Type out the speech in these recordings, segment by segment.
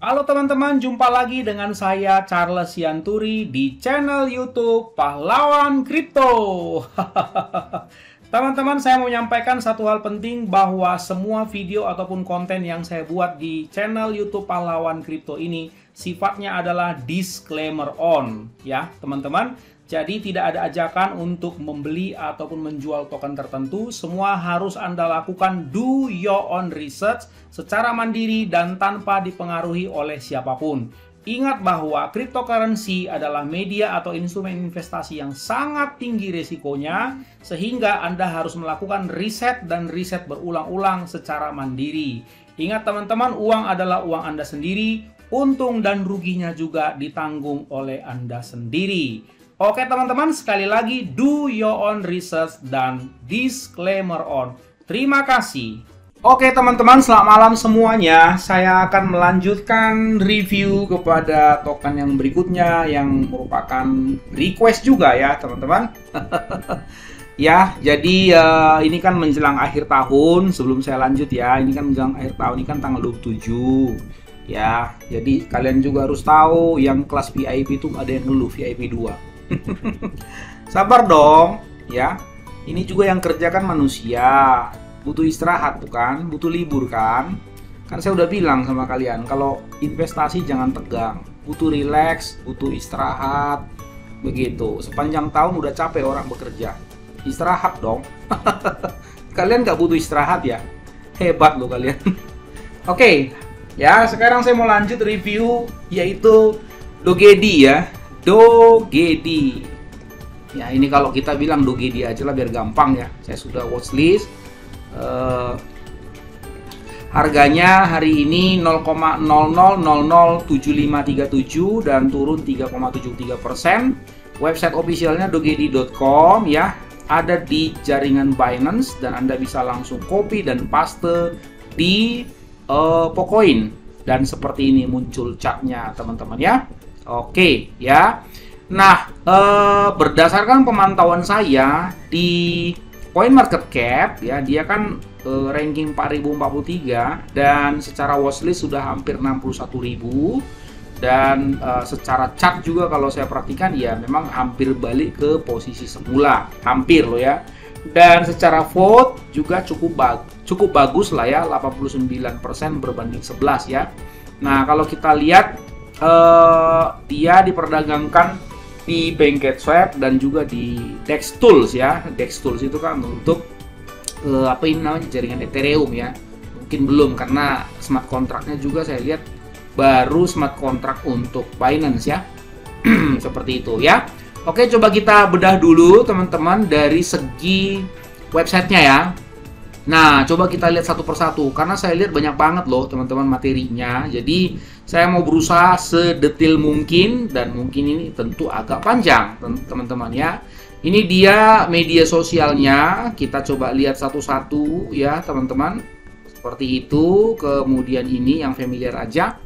Halo teman-teman, jumpa lagi dengan saya Charles Sianturi di channel YouTube Pahlawan Kripto. Teman-teman, saya mau menyampaikan satu hal penting bahwa semua video ataupun konten yang saya buat di channel YouTube Pahlawan Kripto ini sifatnya adalah disclaimer on, ya teman-teman. Jadi tidak ada ajakan untuk membeli ataupun menjual token tertentu. Semua harus Anda lakukan do your own research secara mandiri dan tanpa dipengaruhi oleh siapapun. Ingat bahwa cryptocurrency adalah media atau instrumen investasi yang sangat tinggi risikonya, sehingga Anda harus melakukan riset dan riset berulang-ulang secara mandiri. Ingat teman-teman, uang adalah uang Anda sendiri, untung dan ruginya juga ditanggung oleh Anda sendiri. Oke teman-teman, sekali lagi do your own research dan disclaimer on. Terima kasih. Oke teman-teman, selamat malam semuanya. Saya akan melanjutkan review kepada token yang berikutnya yang merupakan request juga ya teman-teman. Ya, jadi ini kan menjelang akhir tahun. Sebelum saya lanjut ya, ini kan menjelang akhir tahun, ini kan tanggal 27. Ya, jadi kalian juga harus tahu yang kelas VIP itu ada yang ngeluh, VIP 2. Sabar dong, ya. Ini juga yang kerja kan manusia, butuh istirahat bukan, butuh libur kan. Kan saya udah bilang sama kalian, kalau investasi jangan tegang, butuh relax, butuh istirahat, begitu. Sepanjang tahun udah capek orang bekerja, istirahat dong. Kalian nggak butuh istirahat ya? Hebat loh kalian. Oke, ya sekarang saya mau lanjut review yaitu Dogedi ya. Dogedi. Ya ini kalau kita bilang Dogedi aja lah biar gampang ya. Saya sudah watchlist. Harganya hari ini 0,00007537 dan turun 3,73%. Website officialnya dogedi.com ya. Ada di jaringan Binance dan Anda bisa langsung copy dan paste di Pocoin. Dan seperti ini muncul chartnya teman-teman ya. Oke ya. Nah, berdasarkan pemantauan saya di CoinMarketCap ya, dia kan ranking 4043 dan secara watchlist sudah hampir 61.000 dan secara chart juga kalau saya perhatikan ya memang hampir balik ke posisi semula, hampir loh ya. Dan secara vote juga cukup bagus lah ya, 89% berbanding 11 ya. Nah, kalau kita lihat dia diperdagangkan di Pancakeswap dan juga di Dex Tools ya. Dex Tools itu kan untuk apa ini namanya, jaringan Ethereum ya. Mungkin belum karena smart contract-nya juga saya lihat baru smart contract untuk Binance ya. Seperti itu ya. Oke, coba kita bedah dulu teman-teman dari segi websitenya ya. Nah, coba kita lihat satu persatu karena saya lihat banyak banget loh teman-teman materinya. Jadi saya mau berusaha sedetail mungkin dan mungkin ini tentu agak panjang teman-teman ya. Ini dia media sosialnya. Kita coba lihat satu-satu ya teman-teman. Seperti itu. Kemudian ini yang familiar aja.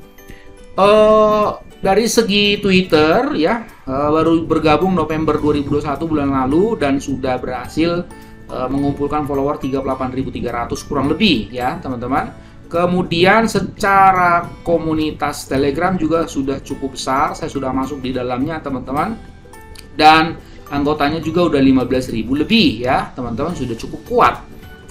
Dari segi Twitter ya, baru bergabung November 2021 bulan lalu dan sudah berhasil mengumpulkan follower 38.300 kurang lebih ya teman-teman. Kemudian secara komunitas Telegram juga sudah cukup besar, saya sudah masuk di dalamnya teman-teman. Dan anggotanya juga udah 15.000 lebih ya teman-teman, sudah cukup kuat.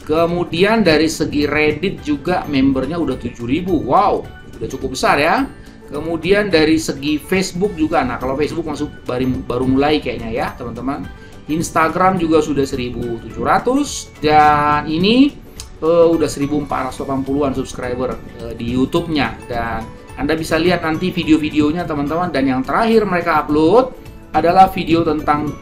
Kemudian dari segi Reddit juga membernya udah 7.000, wow, udah cukup besar ya. Kemudian dari segi Facebook juga, nah kalau Facebook masuk baru mulai kayaknya ya teman-teman. Instagram juga sudah 1.700 dan ini udah 1.480-an subscriber di YouTube-nya dan Anda bisa lihat nanti video-videonya teman-teman. Dan yang terakhir mereka upload adalah video tentang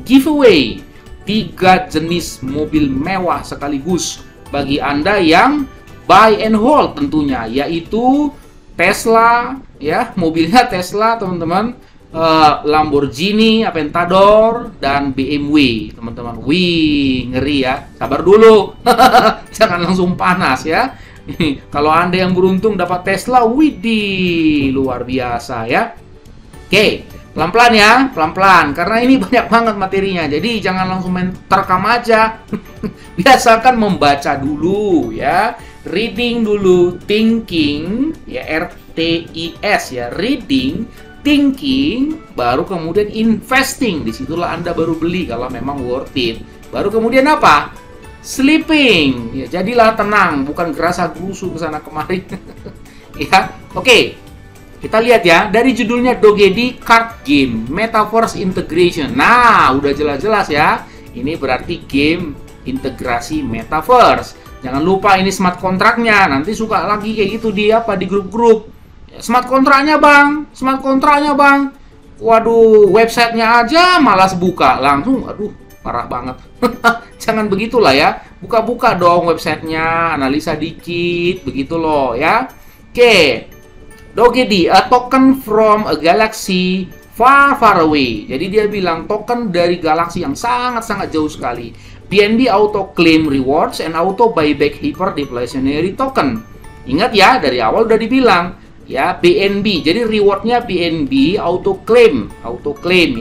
giveaway 3 jenis mobil mewah sekaligus bagi Anda yang buy and hold tentunya, yaitu Tesla ya, mobilnya Tesla teman-teman. Lamborghini Aventador dan BMW teman-teman. Wih, ngeri ya. Sabar dulu. Jangan langsung panas ya. Kalau Anda yang beruntung dapat Tesla, widih, luar biasa ya. Oke, pelan-pelan ya, pelan-pelan karena ini banyak banget materinya. Jadi jangan langsung main terekam aja. Biasakan membaca dulu ya. Reading dulu, thinking ya, RETIS ya, reading, thinking, baru kemudian investing. Disitulah Anda baru beli kalau memang worth it. Baru kemudian apa? Sleeping. Ya, jadilah tenang, bukan gerasa gerusu ke sana kemari. Ya, oke. Kita lihat ya, dari judulnya Dogedi Card Game Metaverse Integration. Nah, udah jelas-jelas ya. Ini berarti game integrasi Metaverse. Jangan lupa ini smart kontraknya. Nanti suka lagi kayak gitu di grup-grup. Smart kontraknya bang, smart kontraknya bang. Waduh, websitenya aja malas buka langsung. Aduh, parah banget. Jangan begitulah ya. Buka-buka dong websitenya, analisa dikit, begitu loh ya. Oke, Dogedi, a token from a galaxy far far away. Jadi dia bilang token dari galaksi yang sangat-sangat jauh sekali. BNB auto claim rewards and auto buyback hyper deflationary token. Ingat ya, dari awal udah dibilang ya, BNB. Jadi rewardnya BNB auto claim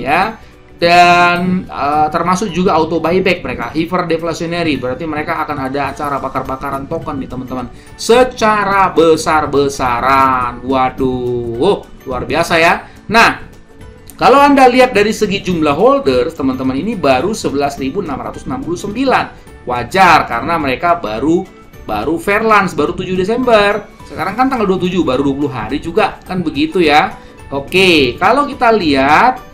ya. Dan termasuk juga auto buyback mereka, hyper deflationary. Berarti mereka akan ada acara bakar-bakaran token nih teman-teman. Secara besar-besaran. Waduh, luar biasa ya. Nah, kalau Anda lihat dari segi jumlah holders, teman-teman, ini baru 11.669. Wajar, karena mereka baru fair launch, baru 7 Desember. Sekarang kan tanggal 27, baru 20 hari juga, kan begitu ya. Oke, kalau kita lihat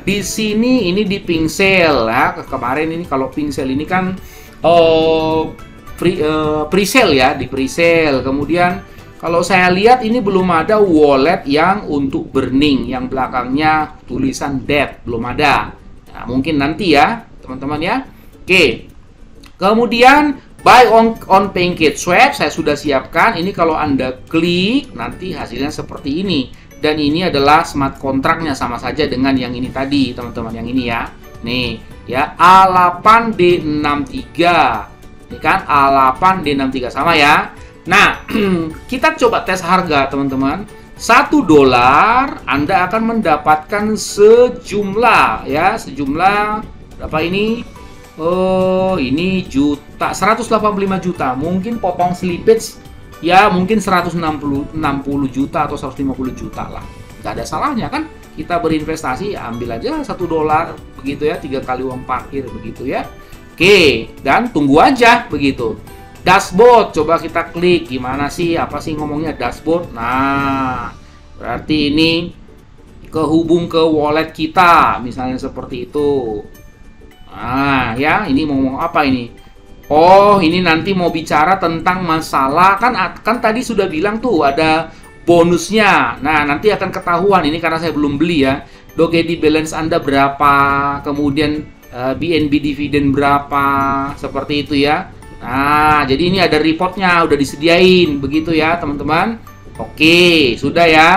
di sini, ini di Pingsale ya. Kemarin ini kalau Pingsale ini kan pre-sale ya, di pre-sale. Kemudian kalau saya lihat ini belum ada wallet yang untuk burning, yang belakangnya tulisan debt, belum ada. Nah, mungkin nanti ya, teman-teman ya. Oke. Kemudian buy on PancakeSwap saya sudah siapkan. Ini kalau Anda klik nanti hasilnya seperti ini. Dan ini adalah smart kontraknya, sama saja dengan yang ini tadi, teman-teman, yang ini ya. Nih, ya, A8D63. Ini kan A8D63 sama ya. Nah, kita coba tes harga, teman-teman. $1 Anda akan mendapatkan sejumlah ya, sejumlah berapa ini? Oh, ini juta, 185 juta. Mungkin potong slippage ya, mungkin 160 juta atau 150 juta lah. Nggak ada salahnya kan? Kita berinvestasi, ya ambil aja $1 begitu ya, 3 kali uang parkir begitu ya. Oke, dan tunggu aja begitu. Dashboard, coba kita klik. Gimana sih, apa sih ngomongnya dashboard? Nah, berarti ini kehubung ke wallet kita, misalnya seperti itu. Nah, ya, ini mau ngomong apa ini? Oh, ini nanti mau bicara tentang masalah, kan tadi sudah bilang tuh ada bonusnya. Nah, nanti akan ketahuan, ini karena saya belum beli ya. Dogedi balance Anda berapa, kemudian BNB dividen berapa, seperti itu ya. Nah, jadi ini ada reportnya, udah disediain, begitu ya teman-teman. Oke, sudah ya.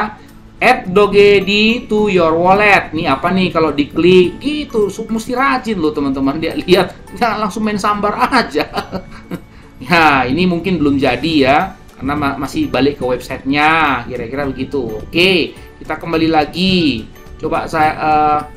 Add Dogedi to your wallet. Nih apa nih kalau diklik gitu, mesti rajin loh teman-teman. Dia lihat, jangan langsung main sambar aja. Ya, ini mungkin belum jadi ya, karena masih balik ke websitenya, kira-kira begitu. Oke, kita kembali lagi. Coba saya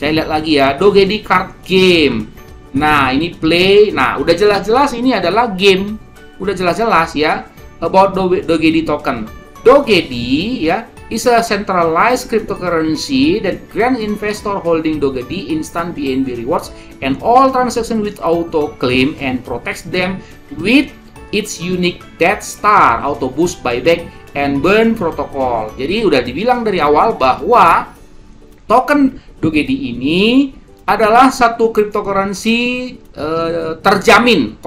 lihat lagi ya, Dogedi Card Game. Nah, ini play. Nah, udah jelas-jelas ini adalah game. Udah jelas-jelas ya. About Dogedi token. Dogedi ya is a centralized cryptocurrency that grants investor holding Dogedi instant BNB rewards and all transactions with auto claim and protects them with its unique Death Star auto boost buyback and burn protocol. Jadi udah dibilang dari awal bahwa token Dogedi ini adalah satu cryptocurrency terjamin,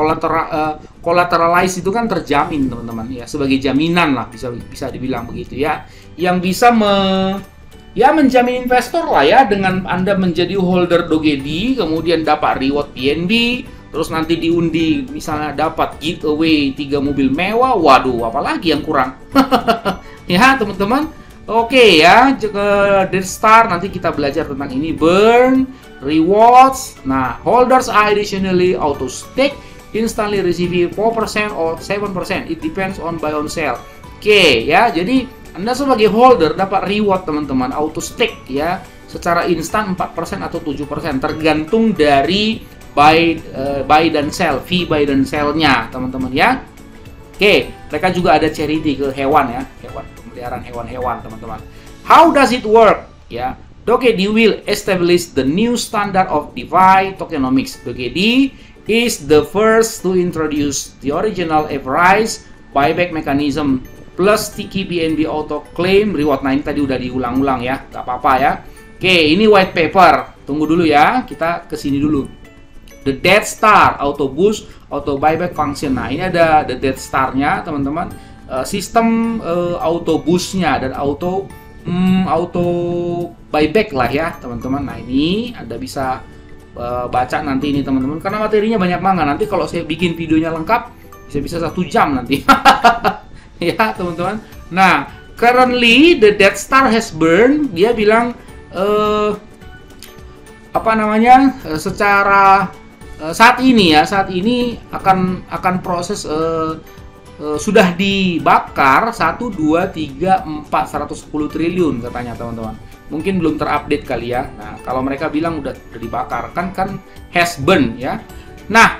collateralized itu kan terjamin teman-teman ya, sebagai jaminan lah, bisa dibilang begitu ya, yang bisa menjamin investor lah ya, dengan Anda menjadi holder Dogedi kemudian dapat reward BNB, terus nanti diundi misalnya dapat giveaway 3 mobil mewah. Waduh, apalagi yang kurang. Ya teman-teman. Oke ya, ke Death Star nanti kita belajar tentang ini. Burn, rewards. Nah, holders are additionally auto stake, instantly receive 4% or 7%. It depends on buy on sell. Oke ya, jadi Anda sebagai holder dapat reward teman-teman, auto stake ya, secara instan 4% atau 7%, tergantung dari buy dan sell, fee buy dan sell-nya teman-teman ya. Oke, mereka juga ada charity ke hewan ya, hewan pemeliharaan hewan-hewan teman-teman. How does it work? Ya, Dogecoin will establish the new standard of DeFi tokenomics. Dogecoin is the first to introduce the original average buyback mechanism plus Tiki BNB auto claim reward. Nah, ini tadi udah diulang-ulang ya, nggak apa-apa ya. Oke, ini white paper. Tunggu dulu ya, kita kesini dulu. The Death Star auto boost, auto buyback function. Nah, ini ada the Death Star-nya, teman-teman. Sistem auto boost-nya dan auto buyback lah ya, teman-teman. Nah, ini Anda bisa baca nanti ini, teman-teman. Karena materinya banyak banget. Nanti kalau saya bikin videonya lengkap, bisa 1 jam nanti. Ya, teman-teman. Nah, currently the Death Star has burned. Dia bilang secara saat ini akan proses sudah dibakar 1, 2, 3, 4 110 triliun katanya, teman-teman. Mungkin belum terupdate kali ya. Nah, kalau mereka bilang udah dibakar kan has burned ya. Nah,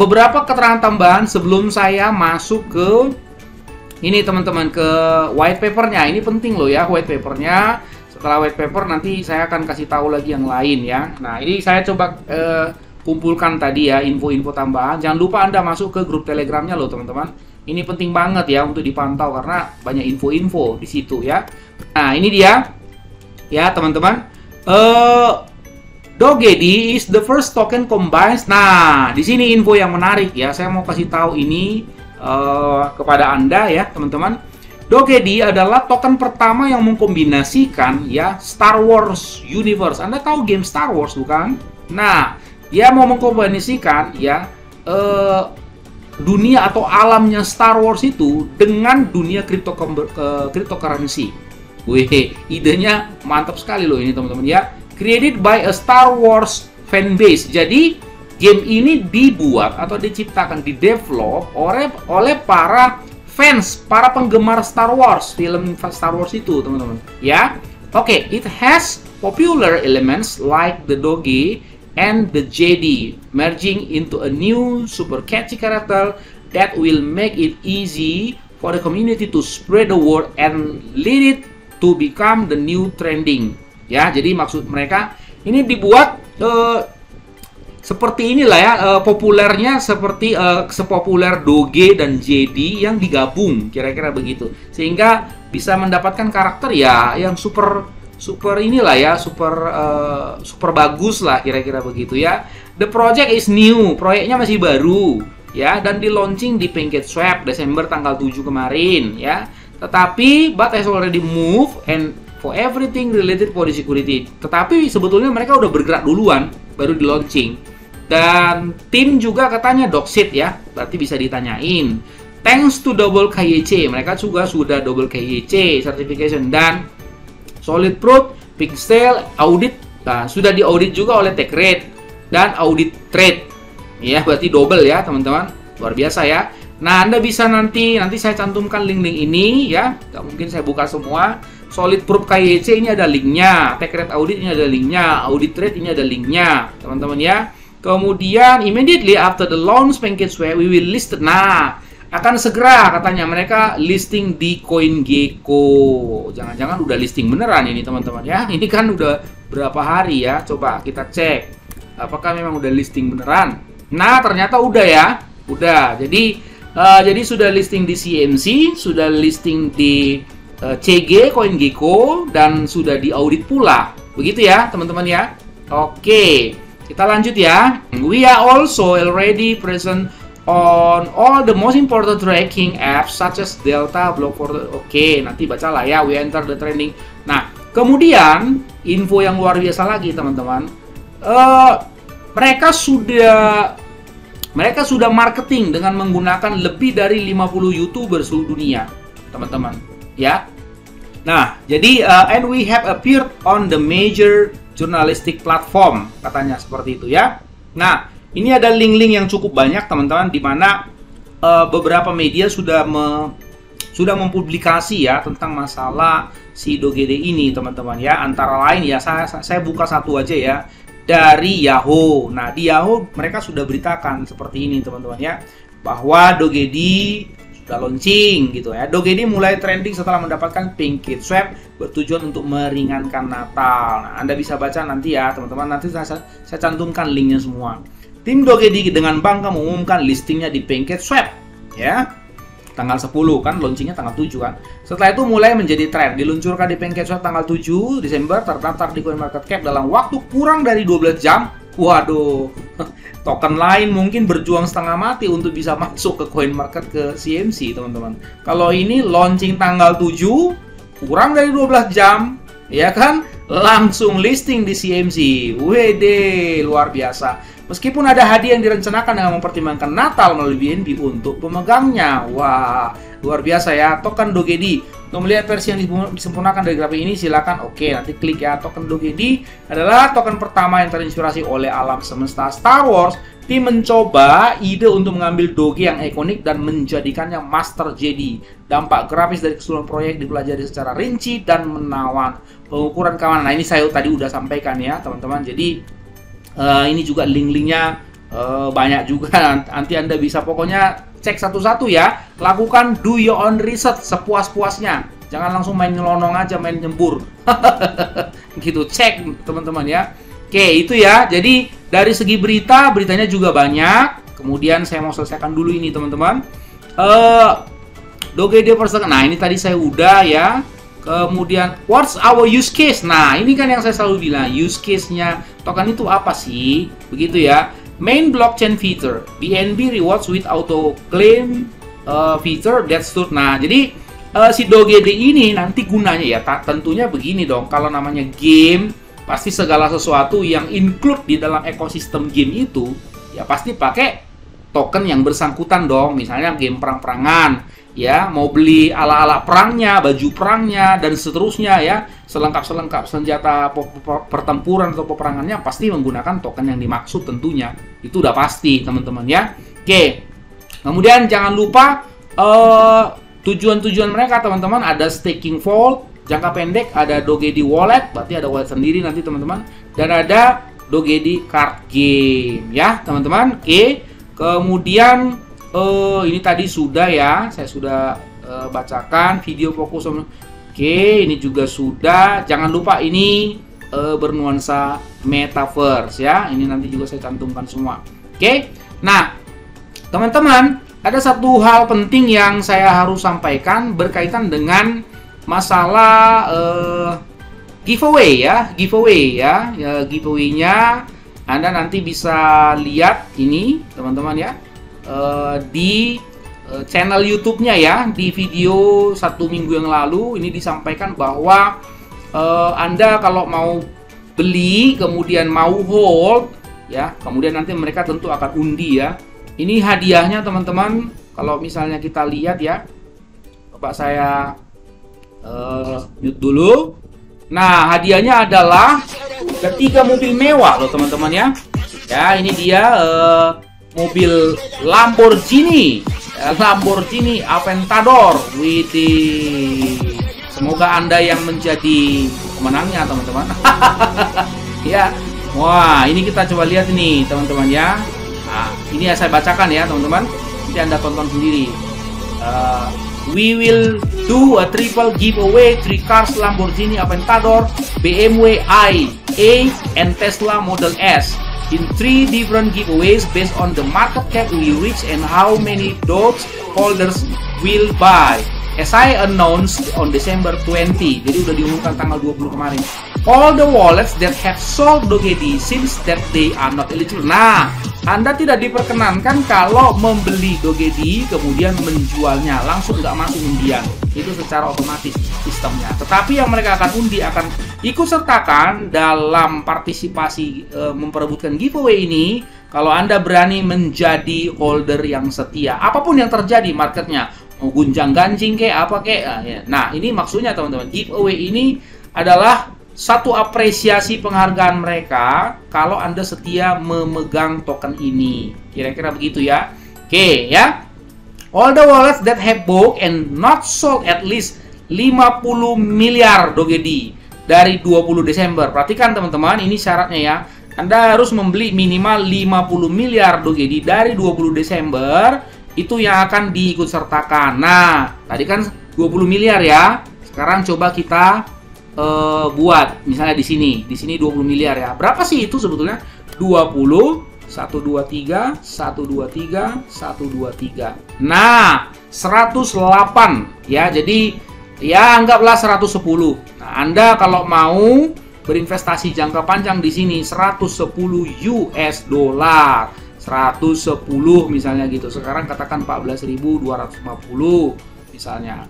beberapa keterangan tambahan sebelum saya masuk ke ini, teman-teman, ke white papernya. Ini penting loh ya, white papernya. Setelah white paper nanti saya akan kasih tahu lagi yang lain ya. Nah, ini saya coba kumpulkan tadi ya info-info tambahan. Jangan lupa Anda masuk ke grup Telegramnya loh, teman-teman. Ini penting banget ya untuk dipantau karena banyak info-info di situ ya. Nah, ini dia ya, teman-teman. Dogecoin is the first token combines. Nah, di sini info yang menarik ya. Saya mau kasih tahu ini kepada Anda ya, teman-teman. Dogecoin adalah token pertama yang mengkombinasikan ya Star Wars Universe. Anda tahu game Star Wars bukan? Nah, dia mau mengkombinasikan ya dunia atau alamnya Star Wars itu dengan dunia cryptocurrency. Wih, idenya mantap sekali loh ini, teman-teman ya. Created by a Star Wars fanbase. Jadi game ini dibuat atau diciptakan, didevelop oleh para fans, para penggemar Star Wars, film Star Wars itu, teman-teman. Ya, oke, it has popular elements like the Doge and the JD, merging into a new super catchy character that will make it easy for the community to spread the word and lead it to become the new trending. Ya, jadi maksud mereka ini dibuat seperti inilah ya, populernya seperti sepopuler Doge dan JD yang digabung, kira-kira begitu, sehingga bisa mendapatkan karakter ya yang super inilah ya, super bagus lah, kira-kira begitu ya. The project is new, proyeknya masih baru ya, dan di launching di PancakeSwap Desember tanggal 7 kemarin ya. Tetapi but has already moved and for everything related for the security. Tetapi sebetulnya mereka udah bergerak duluan, baru di launching. Dan tim juga katanya Doxit ya, berarti bisa ditanyain. Thanks to double KYC, mereka juga sudah double KYC certification dan Solid Proof, Pixel, audit, nah, sudah diaudit juga oleh TechRate dan Audit Trade. Ya, berarti double ya, teman-teman. Luar biasa ya. Nah, Anda bisa nanti saya cantumkan link-link ini ya. Nggak mungkin saya buka semua. Solid Proof KYC ini ada linknya, TechRate Audit ini ada linknya, Audit Trade ini ada linknya, teman-teman ya. Kemudian immediately after the launch PancakeSwap we will list. Nah, akan segera katanya mereka listing di CoinGecko. Jangan-jangan udah listing beneran ini, teman-teman ya. Ini kan udah berapa hari ya. Coba kita cek apakah memang udah listing beneran. Nah, ternyata udah ya. Udah. Jadi sudah listing di CMC, sudah listing di CG CoinGecko dan sudah diaudit pula. Begitu ya, teman-teman ya. Oke. Kita lanjut ya. We are also already present on all the most important tracking apps such as Delta, Block4. Oke, nanti bacalah ya. We enter the trending. Nah, kemudian info yang luar biasa lagi, teman-teman. Mereka sudah marketing dengan menggunakan lebih dari 50 YouTuber seluruh dunia, teman-teman. Ya. Nah, jadi and we have appeared on the major journalistic platform, katanya seperti itu ya. Nah, ini ada link-link yang cukup banyak, teman-teman, di mana beberapa media sudah mempublikasi ya tentang masalah si Dogecoin ini, teman-teman ya. Antara lain ya, saya buka satu aja ya, dari Yahoo. Nah, di Yahoo mereka sudah beritakan seperti ini, teman-teman ya, bahwa Dogecoin udah launching gitu ya. Dogedi mulai trending setelah mendapatkan Pancake Swap bertujuan untuk meringankan Natal. Nah, Anda bisa baca nanti ya teman-teman, nanti saya cantumkan linknya semua. Tim Dogedi dengan bangga mengumumkan listingnya di Pancake Swap ya. Tanggal 10 kan, launchingnya tanggal 7 kan. Setelah itu mulai menjadi tren, diluncurkan di Pancake Swap tanggal 7 Desember, terdaftar di CoinMarketCap dalam waktu kurang dari 12 jam. Waduh, token lain mungkin berjuang setengah mati untuk bisa masuk ke CoinMarket ke CMC teman-teman. Kalau ini launching tanggal 7, kurang dari 12 jam, ya kan? Langsung listing di CMC. Wede, luar biasa. Meskipun ada hadiah yang direncanakan dengan mempertimbangkan Natal melalui BNB untuk pemegangnya. Wah, luar biasa ya. Token Dogedi. Untuk melihat versi yang disempurnakan dari grafik ini, silakan nanti klik ya. Token Dogedi adalah token pertama yang terinspirasi oleh alam semesta Star Wars. Tim mencoba ide untuk mengambil Doge yang ikonik dan menjadikannya Master Jedi. Dampak grafis dari keseluruhan proyek dipelajari secara rinci dan menawan. Pengukuran keamanan. Nah, ini saya tadi udah sampaikan ya, teman-teman. Jadi ini juga link-linknya banyak juga. Nanti Anda bisa pokoknya cek satu-satu ya. Lakukan do your own research sepuas-puasnya. Jangan langsung main nyelonong aja, main nyembur. Gitu, cek teman-teman ya. Oke, itu ya. Jadi dari segi beritanya juga banyak. Kemudian saya mau selesaikan dulu ini teman-teman. Dogedi Persekan. Nah, ini tadi saya udah ya. Kemudian, what's our use case? Nah, ini kan yang saya selalu bilang, use case-nya token itu apa sih? Begitu ya. Main blockchain feature, BNB rewards with auto claim feature that's true. Nah, jadi si Dogedi ini nanti gunanya ya, tentunya begini dong. Kalau namanya game, pasti segala sesuatu yang include di dalam ekosistem game itu, ya pasti pakai token yang bersangkutan dong. Misalnya game perang-perangan. Ya, mau beli ala-ala perangnya, baju perangnya, dan seterusnya ya, selengkap-selengkap senjata pertempuran atau peperangannya pasti menggunakan token yang dimaksud tentunya. Itu udah pasti teman-teman ya. Oke, kemudian jangan lupa tujuan-tujuan mereka teman-teman, ada staking vault, jangka pendek ada Dogedi wallet, berarti ada wallet sendiri nanti teman-teman, dan ada Dogedi card game ya teman-teman. Oke, kemudian ini tadi sudah ya, saya sudah bacakan video fokus. Oke, ini juga sudah. Jangan lupa ini bernuansa metaverse ya. Ini nanti juga saya cantumkan semua. Oke. Nah, teman-teman, ada satu hal penting yang saya harus sampaikan berkaitan dengan masalah giveaway ya. Giveaway-nya Anda nanti bisa lihat ini, teman-teman ya. Di channel YouTube-nya ya, di video 1 minggu yang lalu ini disampaikan bahwa Anda kalau mau beli kemudian mau hold ya, kemudian nanti mereka tentu akan undi ya. Ini hadiahnya teman-teman, kalau misalnya kita lihat ya, Bapak saya mute dulu. Nah, hadiahnya adalah 3 mobil mewah loh teman-teman ya. Ya, ini dia mobil Lamborghini Aventador. Widih, semoga Anda yang menjadi pemenangnya teman-teman. Ya, wah ini kita coba lihat ini teman-teman ya. Nah, ini ya saya bacakan ya teman-teman, nanti Anda tonton sendiri. We will do a triple giveaway 3 cars Lamborghini Aventador, BMW i8 and Tesla Model S in 3 different giveaways based on the market cap we reach and how many those holders will buy. As I announced on December 20, jadi udah diumumkan tanggal 20 kemarin. All the wallets that have sold Dogedi since that day are not eligible. Nah, Anda tidak diperkenankan kalau membeli Dogedi kemudian menjualnya, langsung nggak masuk undian. Itu secara otomatis sistemnya. Tetapi yang mereka akan undi akan ikut sertakan dalam partisipasi memperebutkan giveaway ini kalau Anda berani menjadi holder yang setia. Apapun yang terjadi marketnya, mau gunjang-ganjing kayak apa kayak. Nah, ini maksudnya teman-teman, giveaway ini adalah satu apresiasi penghargaan mereka kalau Anda setia memegang token ini. Kira-kira begitu ya. Oke ya. All the wallets that have bought and not sold at least 50 miliar Dogedi dari 20 Desember. Perhatikan teman-teman, ini syaratnya ya. Anda harus membeli minimal 50 miliar Dogedi dari 20 Desember itu yang akan diikut sertakan. Nah, tadi kan 20 miliar ya. Sekarang coba kita buat misalnya di sini 20 miliar ya. Berapa sih itu sebetulnya? 20 123 123 123. Nah, 108 ya. Jadi ya anggaplah 110. Nah, Anda kalau mau berinvestasi jangka panjang di sini 110 US dollar. 110 misalnya gitu. Sekarang katakan 14.250 misalnya.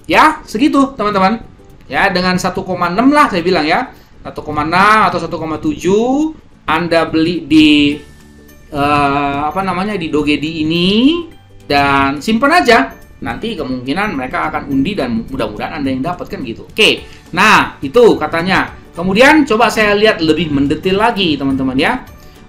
Ya, segitu teman-teman. Ya, dengan 1,6 lah saya bilang ya. 1,6 atau 1,7 Anda beli di di Dogedi ini dan simpan aja. Nanti kemungkinan mereka akan undi dan mudah-mudahan Anda yang dapat kan gitu. Oke. Nah, itu katanya. Kemudian coba saya lihat lebih mendetail lagi teman-teman ya.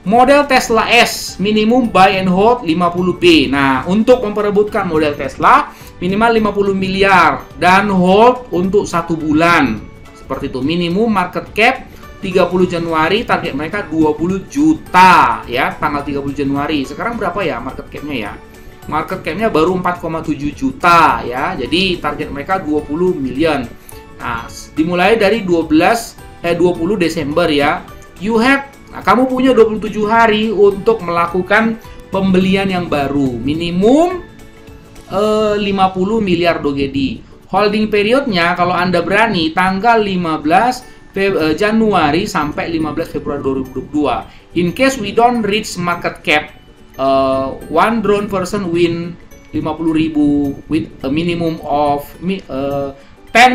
Model Tesla S minimum buy and hold 50B. Nah, untuk memperebutkan model Tesla minimal 50 miliar dan hold untuk 1 bulan. Seperti itu. Minimum market cap 30 Januari, target mereka 20 juta ya, tanggal 30 Januari. Sekarang berapa ya market cap-nya ya? Market cap-nya baru 4,7 juta ya. Jadi target mereka 20 million. Nah, dimulai dari 20 Desember ya. Kamu punya 27 hari untuk melakukan pembelian yang baru. Minimum 50 miliar Dogedi. Holding periodnya kalau Anda berani tanggal 15 Januari sampai 15 Februari 2022. In case we don't reach market cap, one drone person win 50.000 with a minimum of 10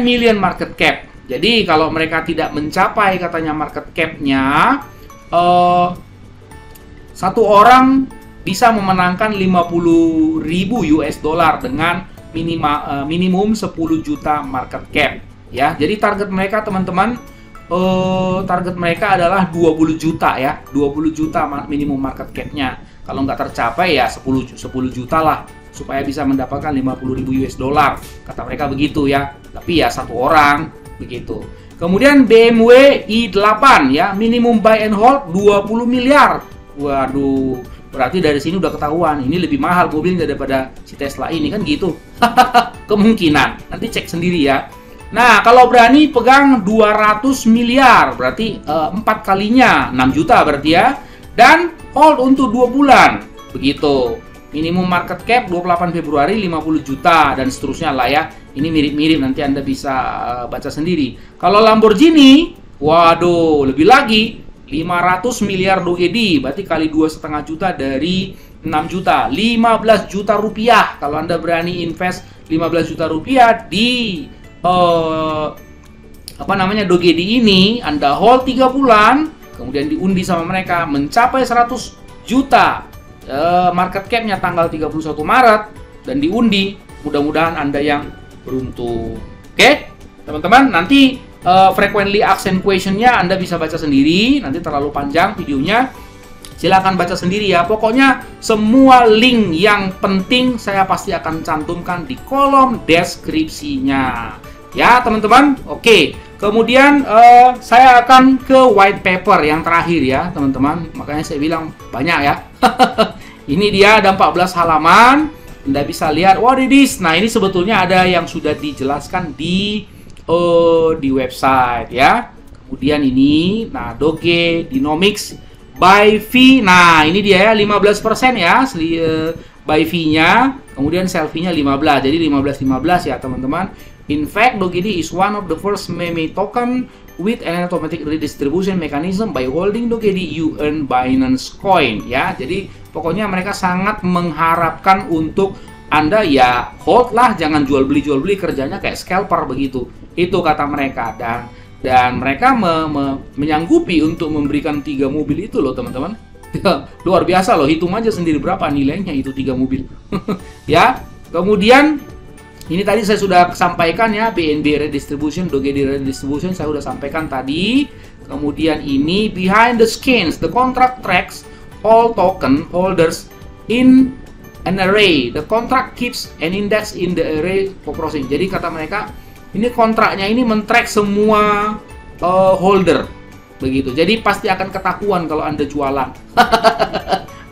million market cap. Jadi kalau mereka tidak mencapai katanya market cap-nya, satu orang bisa memenangkan 50.000 US dollar dengan minimum 10 juta market cap. Ya, jadi target mereka teman-teman. Target mereka adalah 20 juta ya, 20 juta minimum market cap-nya. Kalau nggak tercapai ya 10 juta lah supaya bisa mendapatkan 50.000 US dollar. Kata mereka begitu ya. Tapi ya satu orang begitu. Kemudian BMW i8 ya, minimum buy and hold 20 miliar. Waduh, berarti dari sini udah ketahuan ini lebih mahal mobilnya daripada si Tesla ini kan gitu. Kemungkinan. Nanti cek sendiri ya. Nah, kalau berani pegang 200 miliar, berarti 4 kalinya 6 juta berarti ya. Dan hold untuk 2 bulan. Begitu. Minimum market cap 28 Februari 50 juta dan seterusnya lah ya. Ini mirip-mirip, nanti Anda bisa baca sendiri. Kalau Lamborghini, waduh, lebih lagi 500 miliar Dogedi, berarti kali 2,5 juta dari 6 juta, 15 juta rupiah. Kalau Anda berani invest 15 juta rupiah di Dogedi ini, Anda hold 3 bulan, kemudian diundi sama mereka mencapai 100 juta market cap-nya tanggal 31 Maret dan diundi, mudah-mudahan Anda yang beruntung. Oke, teman-teman, nanti frequently asked question-nya Anda bisa baca sendiri, nanti terlalu panjang videonya. Silahkan baca sendiri ya. Pokoknya semua link yang penting saya pasti akan cantumkan di kolom deskripsinya. Ya teman-teman. Oke. Kemudian saya akan ke white paper yang terakhir ya teman-teman. Makanya saya bilang banyak ya. Ini dia ada 14 halaman. Anda bisa lihat what it is. Nah ini sebetulnya ada yang sudah dijelaskan di website ya. Kemudian ini, nah Doge Dynamics by fee, nah ini dia ya 15% ya by fee-nya, kemudian selfie-nya 15, jadi 15 ya teman-teman. In fact, Dogedi is one of the first meme token with an automatic redistribution mechanism. By holding Dogedi, you earn Binance Coin ya. Jadi pokoknya mereka sangat mengharapkan untuk Anda ya hold lah, jangan jual beli kerjanya kayak scalper begitu. Itu kata mereka dan mereka menyanggupi untuk memberikan 3 mobil itu loh teman-teman. Luar biasa loh, hitung aja sendiri berapa nilainya itu 3 mobil. Ya, kemudian ini tadi saya sudah sampaikan ya, BNB Redistribution, Dogedi Redistribution saya sudah sampaikan tadi. Kemudian ini behind the scenes, the contract tracks all token holders in an array. The contract keeps an index in the array for processing. Jadi kata mereka, ini kontraknya ini men-track semua holder begitu. Jadi pasti akan ketahuan kalau Anda jualan.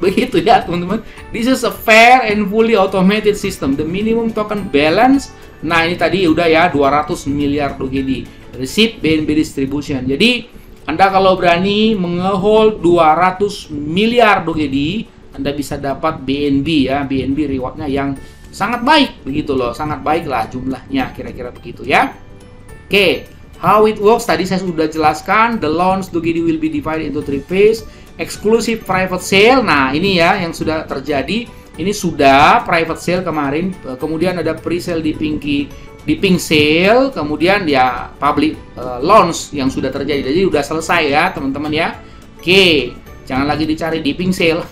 Begitu ya teman-teman. This is a fair and fully automated system. The minimum token balance. Nah ini tadi udah ya 200 miliar DOGD. Receipt BNB distribution. Jadi Anda kalau berani menge-hold 200 miliar DOGD, Anda bisa dapat BNB ya, BNB rewardnya yang sangat baik begitu loh, sangat baik lah jumlahnya, kira-kira begitu ya. Oke, how it works tadi saya sudah jelaskan. The launch DOGD will be divided into 3 phase. Exclusive private sale. Nah ini ya yang sudah terjadi. Ini sudah private sale kemarin, kemudian ada pre-sale di pink sale, kemudian ya public launch yang sudah terjadi. Jadi udah selesai ya teman-teman ya. Oke, jangan lagi dicari di pink sale.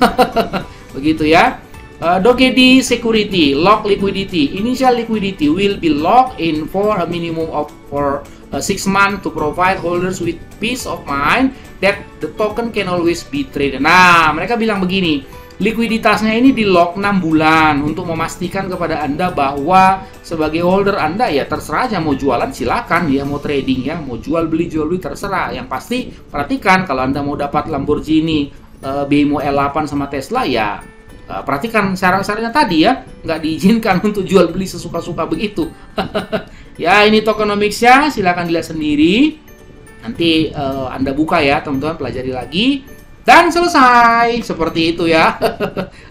Begitu ya. DOGD security, lock liquidity. Initial liquidity will be locked in for a minimum of 6 months to provide holders with peace of mind that the token can always be traded. Nah, mereka bilang begini, likuiditasnya ini di lock 6 bulan untuk memastikan kepada Anda bahwa sebagai holder Anda ya terserah aja, mau jualan silakan ya, mau trading ya, mau jual beli terserah. Yang pasti perhatikan kalau Anda mau dapat Lamborghini, BMW L8 sama Tesla ya perhatikan syarat-syaratnya tadi ya, nggak diizinkan untuk jual beli sesuka-suka begitu. Ya ini tokenomics-nya, silakan dilihat sendiri. Nanti Anda buka ya teman-teman, pelajari lagi. Dan selesai, seperti itu ya.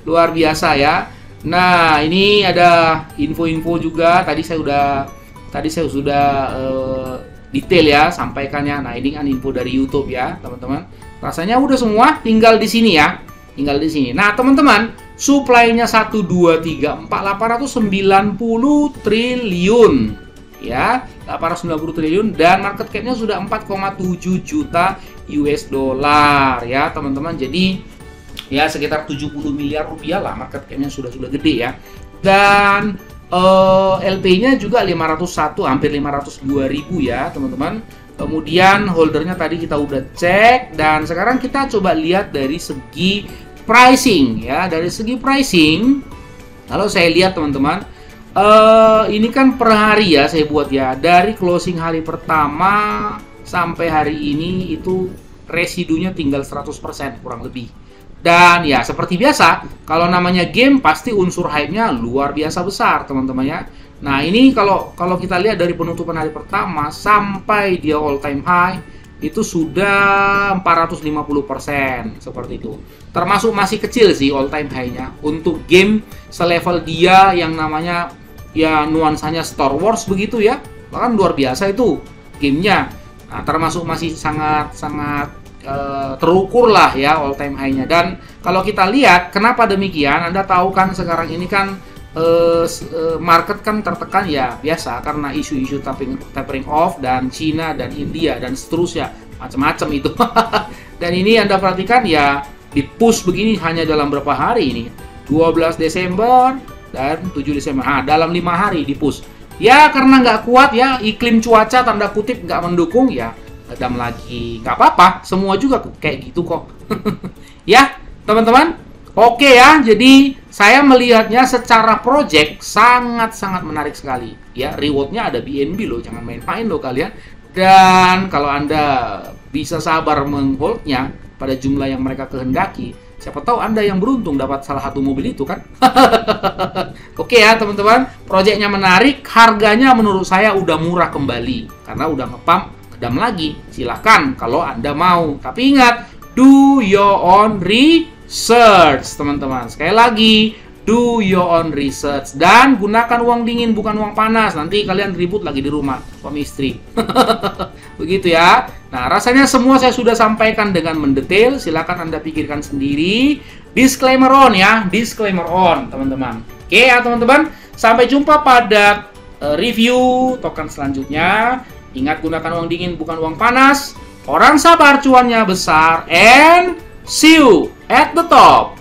Luar biasa ya. Nah ini ada info-info juga. Tadi saya sudah detail ya sampaikannya. Nah ini kan info dari YouTube ya teman-teman. Rasanya udah semua, tinggal di sini ya. Tinggal di sini. Nah teman-teman, supply-nya 1, 2, 3, 4, 890 triliun ya, 890 triliun, dan market cap-nya sudah 4,7 juta US dollar ya teman-teman. Jadi ya sekitar 70 miliar rupiah lah market cap-nya, sudah gede ya. Dan LP-nya juga 501, hampir 502 ribu ya teman-teman. Kemudian holdernya tadi kita udah cek, dan sekarang kita coba lihat dari segi pricing ya. Dari segi pricing, kalau saya lihat teman-teman, ini kan per hari ya saya buat ya. Dari closing hari pertama sampai hari ini itu residunya tinggal 100% kurang lebih. Dan ya seperti biasa, kalau namanya game pasti unsur hype-nya luar biasa besar teman-teman ya. Nah ini kalau kita lihat dari penutupan hari pertama sampai dia all time high itu sudah 450% seperti itu. Termasuk masih kecil sih all time high-nya untuk game selevel dia yang namanya ya nuansanya Star Wars begitu ya. Bahkan luar biasa itu gamenya. Nah termasuk masih sangat terukur lah ya all time high-nya. Dan kalau kita lihat kenapa demikian, Anda tahu kan sekarang ini kan market kan tertekan ya biasa karena isu-isu tapering off dan Cina dan India dan seterusnya, macam-macam itu. Dan ini Anda perhatikan ya, di push begini hanya dalam berapa hari ini, 12 Desember dan 7 Desember. Nah, dalam 5 hari di push ya, karena nggak kuat ya, iklim cuaca tanda kutip nggak mendukung ya, redam lagi. Nggak apa-apa, semua juga kayak gitu kok. Ya teman-teman, oke ya. Jadi saya melihatnya secara project sangat-sangat menarik sekali ya. Rewardnya ada BNB loh, jangan main-main loh kalian. Dan kalau Anda bisa sabar mengholdnya pada jumlah yang mereka kehendaki, siapa tahu Anda yang beruntung dapat salah satu mobil itu kan. Oke ya teman-teman, projectnya menarik, harganya menurut saya udah murah kembali karena udah ngepump redam lagi. Silakan kalau Anda mau, tapi ingat, do your own research teman-teman. Sekali lagi, do your own research dan gunakan uang dingin bukan uang panas. Nanti kalian ribut lagi di rumah suami istri. Begitu ya. Nah rasanya semua saya sudah sampaikan dengan mendetail. Silakan Anda pikirkan sendiri. Disclaimer on ya, disclaimer on teman-teman. Oke ya teman-teman, sampai jumpa pada review token selanjutnya. Ingat, gunakan uang dingin bukan uang panas. Orang sabar cuannya besar, and see you at the top.